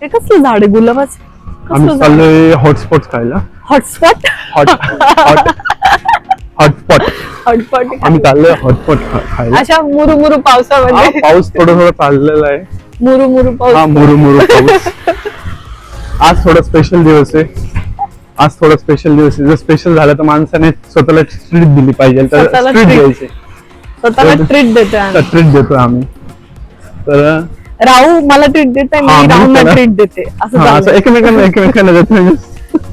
हे कसलं झाड आहे गुलाबाचं? आम्ही कसलं झाड? चाललोय हॉटस्पॉट खायला. हॉटस्पॉट हॉटस्पॉट हॉटस्पॉट आम्ही चाललोय हॉटस्पॉट खायला. अशा मुरुमुरु पावसामध्ये पाऊस थोडं थोडं चाललेला आहे. मुरुमुरु पाऊस. मुरुमुरु पाऊस. आज थोडा स्पेशल दिवस आहे. जर स्पेशल झालं तर माणसाने स्वतःला ट्रीट दिली पाहिजे. तर स्वतःला ट्रीट treat. द्यायचे. स्वतःला ट्रीट देतोय. ट्रीट देतो आम्ही. तर राहू मला ट्रीट देते, मी राहूला ट्रीट देते, असं असं चाललंय. एकमेकांना देतो.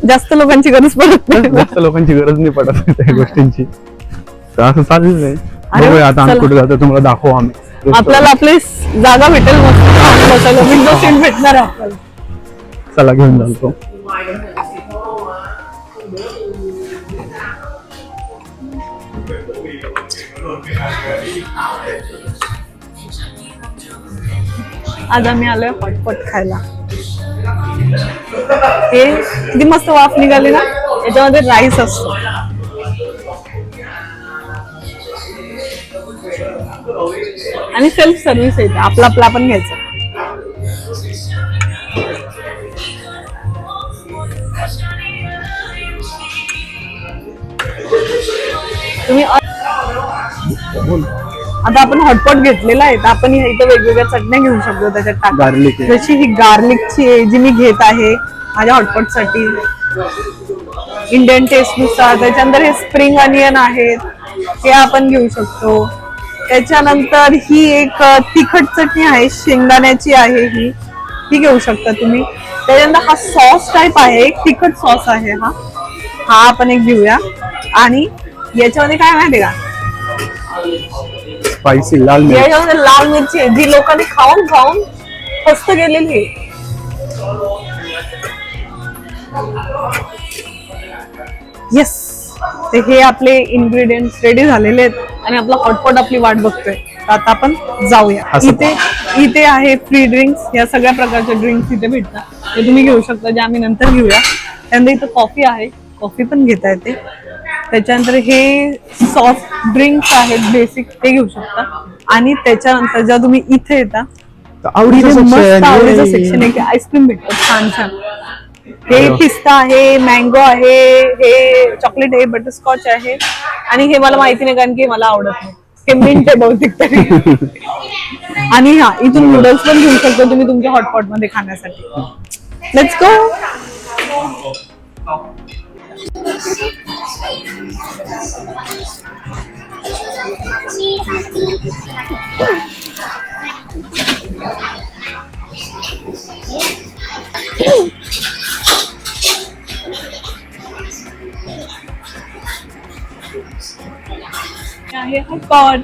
जास्त लोकांची गरज पडत नाही. जास्त लोकांची गरज नाही पडत त्या गोष्टींची. तर असं चाललेलं आहे. अरे बघूया आता आम्ही चला. कुठे जातो तुम्हाला दाखवू आम्ही. आपल्याला आपली जागा भेटेल, मस्त बसायला विंडो सीट भेटणार आहे आपल्याला. चला घेऊन जातो. आज आम्ही आलोय हॉटपॉट खायला. हे किती मस्त वाफ निघाली ना, याच्यामध्ये राईस असतो. आणि सेल्फ सर्व्हिस येते, आपला आपण घ्यायचं. तुम्ही आता आपण हॉटपॉट घेतलेला आहे, तर आपण इथं वेगवेगळ्या चटण्या घेऊ शकतो त्याच्यात टाकून. गार्लिक आहे. जशी ही गार्लिकची आहे जी मी घेत आहे माझ्या हॉटपॉट साठी, इंडियन टेस्ट नुसार. त्याच्यानंतर हे स्प्रिंग अनियन आहेत, हे आपण घेऊ शकतो. त्याच्यानंतर ही एक तिखट चटणी आहे, शेंगदाण्याची आहे, ही घेऊ शकता तुम्ही. त्याच्यानंतर हा सॉस टाइप आहे, एक तिखट सॉस आहे, हा आपण एक घेऊया. आणि याच्यामध्ये काय माहितीये का, स्पायसी लाल मिरची. याच्यामध्ये लाल मिरची आहे, जी लोकांनी खाऊन खाऊन फस्त गेलेली आहे. येस, ते हे आपले इन्ग्रेडियंट्स रेडी झालेले आहेत आणि आपला हॉटपॉट आपली वाट बघतोय. तर आता आपण जाऊया. इथे आहे फ्री ड्रिंक्स, या सगळ्या प्रकारच्या ड्रिंक्स इथे भेटतात, ते तुम्ही घेऊ शकता, जे आम्ही नंतर घेऊया. त्यानंतर इथं कॉफी आहे, कॉफी पण घेता येते. त्याच्यानंतर हे सॉफ्ट ड्रिंक्स आहेत बेसिक, ते घेऊ शकता. आणि त्याच्यानंतर जेव्हा तुम्ही इथे येता, मस्त आवडीचं सेक्शन आहे की आईस्क्रीम भेटतं छान छान. हे पिस्ता आहे, मँगो आहे, हे चॉकलेट आहे, बटरस्कॉच आहे. आणि हे मला माहिती नाही कारण की मला आवडत नाही, हे मिंट आहे बहुतेक तरी. आणि इथून नूडल्स पण घेऊ शकतो तुम्ही तुमच्या हॉटपॉट मध्ये खाण्यासाठी. Let's go. आहे हॉटपॉट.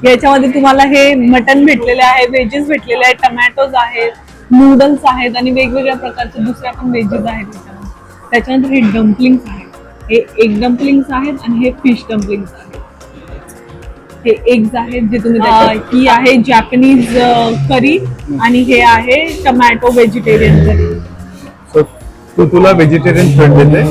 याच्यामध्ये तुम्हाला हे मटन भेटलेले आहे, व्हेजेस भेटलेले आहेत, टमॅटोज आहेत, नूडल्स आहेत आणि वेगवेगळ्या प्रकारचे दुसऱ्या पण व्हेजेस आहेत त्याच्यामध्ये. त्याच्यानंतर हे डम्पलिंग्स आहेत, हे एग डम्पलिंग्स आहेत आणि हे फिश डम्पलिंग्स आहेत. हे एग्स आहेत जे तुम्ही ही आहे जॅपनीज करी आणि हे आहे टमॅटो व्हेजिटेरियन करी. तुला व्हेजिटेरियन फ्रेंड देते.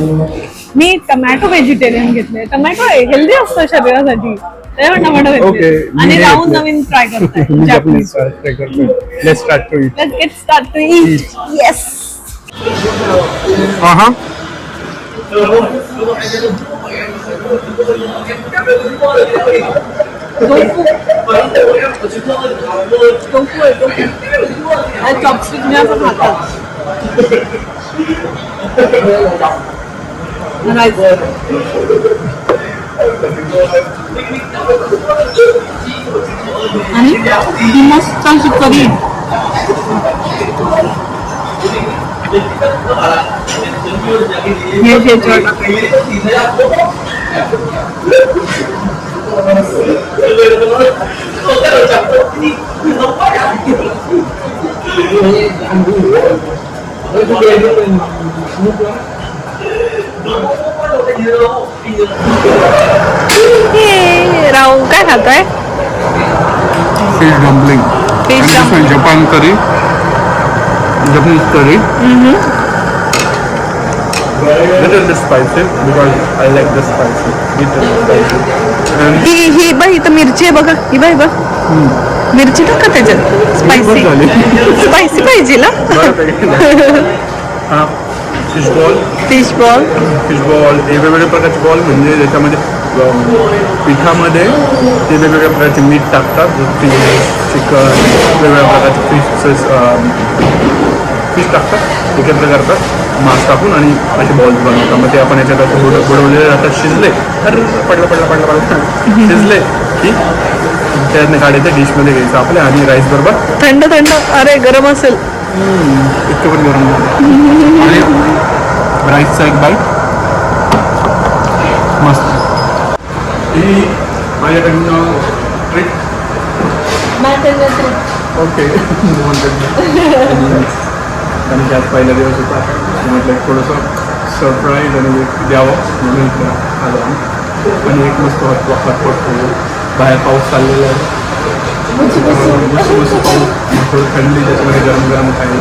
मी टमॅटो व्हेजिटेरियन घेतले. टमॅटो हेल्दी असतं शरीरासाठी, टमॅटो घेतले. आणि राहून नवीन ट्राय करताय Japanese. Let's start to eat. Let's get start to eat. Yes. Chopstick ने असं खातात. आणि ही मस्त अशी करी. राहू काय खातोय? Fish dumpling. Japan curry, Japanese curry. Little bit spicy because I like the spicy. Little spicy. ही बघ इथं मिरची आहे बघा, ही बघ मिरची टाका त्याच्यात स्पायसी झाली. स्पायसी पाहिजे ना. हा फिश बॉल हे वेगवेगळ्या प्रकारचे बॉल म्हणजे त्याच्यामध्ये पिठामध्ये ते वेगवेगळ्या प्रकारचे मीठ टाकतात. फिश चिकन वेगवेगळ्या प्रकारचे फिश टाकतात एकत्र करतात मांस टाकून आणि असे बॉल्स बनवतात. मग ते आपण याच्यात असं बुडवलेले राहतात. शिजले तर पडलं शिजले की त्यातनं काढायचं डिशमध्ये घ्यायचं आपल्या आणि राईस बरोबर. थंड अरे गरम असेल. इतकं पण गरम झालं आणि राईसचा एक बाईट मस्त. ही माझ्याकडनं ट्रिक. ओके आणि त्यात पहिला दिवस होता म्हटलं थोडंसं सरप्राईज आणि द्यावं म्हणून आलो आणि एक मस्त हॉटपॉट बाहेर पाऊस चाललेला आहे. मस्त पाऊस थोडं थंडी त्याच्यामध्ये गरम खायला